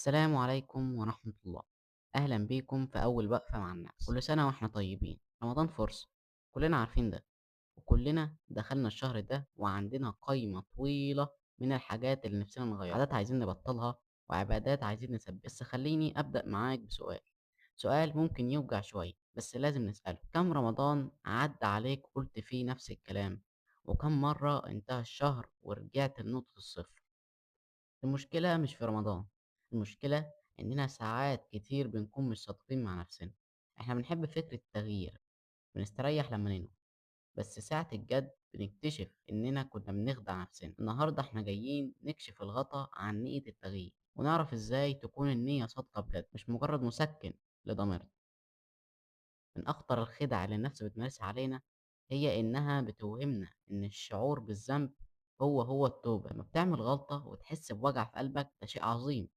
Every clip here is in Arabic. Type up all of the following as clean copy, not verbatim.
السلام عليكم ورحمة الله. أهلا بيكم في أول وقفة مع النفس. كل سنة وإحنا طيبين. رمضان فرصة، كلنا عارفين ده، وكلنا دخلنا الشهر ده وعندنا قايمة طويلة من الحاجات اللي نفسنا نغيرها، عادات عايزين نبطلها وعبادات عايزين نثبت. بس خليني أبدأ معاك بسؤال، سؤال ممكن يوجع شوية بس لازم نسأله. كم رمضان عدى عليك قلت فيه نفس الكلام؟ وكم مرة انتهى الشهر ورجعت لنقطة الصفر؟ المشكلة مش في رمضان، المشكلة إننا ساعات كتير بنكون مش صادقين مع نفسنا. إحنا بنحب فكرة التغيير، بنستريح لما ننوي، بس ساعة الجد بنكتشف إننا كنا بنخدع نفسنا. النهاردة إحنا جايين نكشف الغطا عن نية التغيير ونعرف إزاي تكون النية صادقة بجد مش مجرد مسكن لضميرنا. من أخطر الخدع اللي النفس بتمارسها علينا هي إنها بتوهمنا إن الشعور بالذنب هو التوبة. لما بتعمل غلطة وتحس بوجع في قلبك ده شيء عظيم،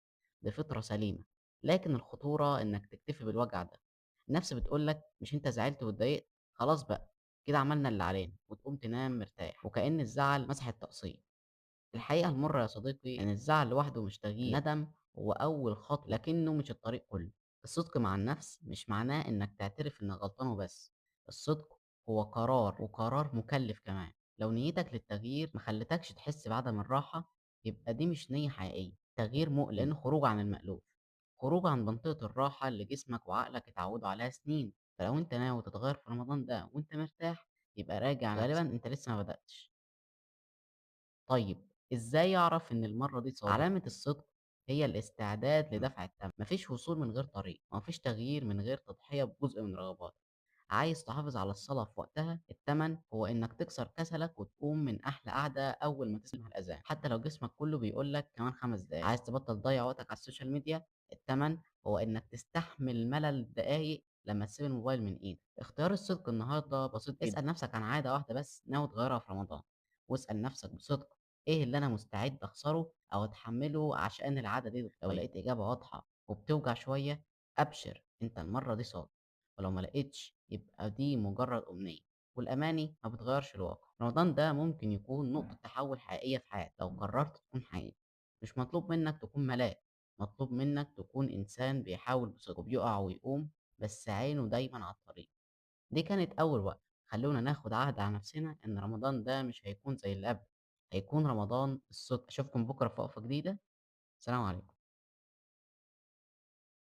دي فطرة سليمة، لكن الخطورة إنك تكتفي بالوجع ده. النفس بتقولك مش أنت زعلت واتضايقت، خلاص بقى كده عملنا اللي علينا، وتقوم تنام مرتاح وكأن الزعل مسح التقصير. الحقيقة المرة يا صديقي إن الزعل لوحده مش تغيير، الندم هو أول خطوة لكنه مش الطريق كله. الصدق مع النفس مش معناه إنك تعترف إنك غلطان وبس، الصدق هو قرار، وقرار مكلف كمان. لو نيتك للتغيير مخلتكش تحس بعدم الراحة يبقى دي مش نية حقيقية، تغيير مؤلم لأنه خروج عن المألوف، خروج عن منطقة الراحة اللي جسمك وعقلك اتعودوا عليها سنين. فلو انت ناوي تتغير في رمضان ده وانت مرتاح يبقى راجع غالبا نفسك، انت لسه ما بدأتش. طيب إزاي أعرف إن المرّة دي صادق؟ علامة الصدق هي الاستعداد لدفع التمن، مفيش وصول من غير طريق، ومفيش تغيير من غير تضحية بجزء من رغباتك. عايز تحافظ على الصلاة في وقتها، التمن هو إنك تكسر كسلك وتقوم من أحلى قعدة أول ما تسمع الأذان، حتى لو جسمك كله بيقول لك كمان 5 دقايق. عايز تبطل تضيّع وقتك على السوشيال ميديا، التمن هو إنك تستحمل ملل دقايق لمّا تسيب الموبايل من إيدك. اختيار الصدق النهارده بسيط جدًا، اسأل نفسك عن عادة واحدة بس ناوي تغيّرها في رمضان، واسأل نفسك بصدق إيه اللي أنا مستعد أخسره أو أتحمّله عشان العادة دي تتغيّر. لو لقيت إجابة واضحة وبتوجع شوية، أبشر أنت المرّة دي صادق، ولو ما لقيتش يبقى دي مجرّد أمنية، والأماني ما بتغيّرش الواقع. رمضان ده ممكن يكون نقطة تحوّل حقيقية في حياتك لو قررت تكون حقيقي. مش مطلوب منّك تكون ملاك، مطلوب منّك تكون إنسان بيحاول بصدق وبيقع ويقوم بس عينه دايمًا على الطريق. دي كانت أول وقفة، خلّونا ناخد عهد على نفسنا إن رمضان ده مش هيكون زي اللي قبله، هيكون رمضان الصدق. أشوفكم بكرة في وقفة جديدة، سلام عليكم.